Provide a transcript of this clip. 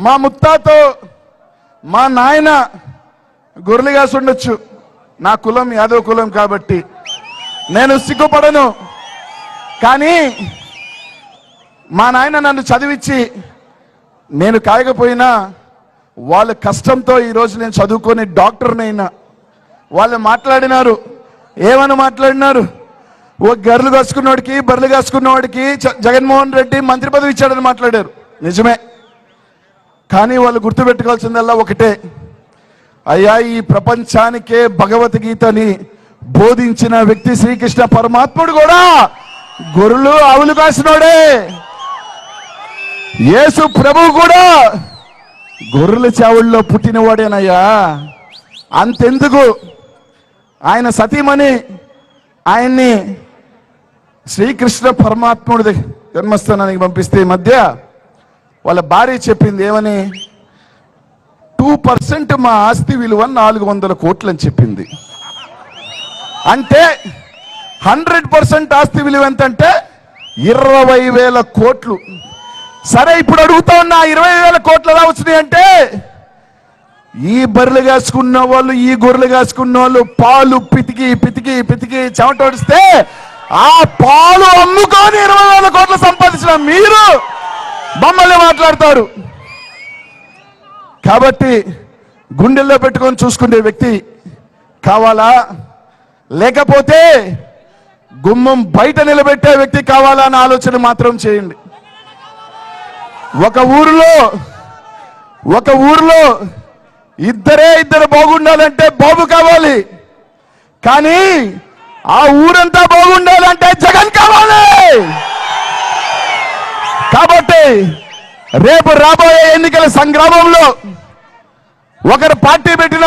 మా ముత్తాతో మా నాయన గొర్రెలు కాసి ఉండొచ్చు. నా కులం యాదవ కులం కాబట్టి నేను సిగ్గుపడను. కానీ మా నాయన నన్ను చదివించి నేను కాయకపోయినా వాళ్ళ కష్టంతో ఈరోజు నేను చదువుకొని డాక్టర్నైనా. వాళ్ళు మాట్లాడినారు, ఏమని మాట్లాడినారు? ఓ గర్రెలు కాసుకున్నవాడికి బర్రెలు కాసుకున్నవాడికి జగన్మోహన్ రెడ్డి మంత్రి పదవి ఇచ్చాడని మాట్లాడారు. నిజమే. కానీ వాళ్ళు గుర్తుపెట్టుకోవాల్సిందల్లా ఒకటే, అయ్యా ఈ ప్రపంచానికే భగవద్గీతని బోధించిన వ్యక్తి శ్రీకృష్ణ పరమాత్ముడు కూడా గొర్రెలు ఆవులు కాసినోడే. యేసు ప్రభు కూడా గొర్రెల చావుల్లో పుట్టినవాడేనయ్యా. అంతెందుకు, ఆయన సతీమణి ఆయన్ని శ్రీకృష్ణ పరమాత్ముడి జన్మస్థానానికి పంపిస్తే ఈ మధ్య వాళ్ళ భార్య చెప్పింది ఏమని? 2% మా ఆస్తి విలువ 400 కోట్లు అని చెప్పింది. అంటే 100% ఆస్తి విలువ ఎంతంటే 20,000 కోట్లు. సరే, ఇప్పుడు అడుగుతా ఉన్నా 20,000 కోట్లు ఎలా వచ్చినాయి అంటే, ఈ బర్రెలు కాసుకున్న వాళ్ళు ఈ గొర్రెలు కాసుకున్న వాళ్ళు పాలు పితికి పితికి పితికి చెమటోడిస్తే ఆ పాలు అమ్ముకొని 20,000 కోట్లు సంపాదించిన మీరు మమ్మల్ని మాట్లాడతారు. కాబట్టి గుండెల్లో పెట్టుకొని చూసుకునే వ్యక్తి కావాలా, లేకపోతే గుమ్మం బయట నిలబెట్టే వ్యక్తి కావాలా అన్న ఆలోచన మాత్రం చేయండి. ఒక ఊరిలో ఇద్దరు బాగుండాలంటే బాబు కావాలి, కానీ ఆ ఊరంతా బాగుండాలంటే జగన్ కావాలి. కాబట్టి రేపు రాబోయే ఎన్నికల సంగ్రామంలో ఒకరు పార్టీ పెట్టిన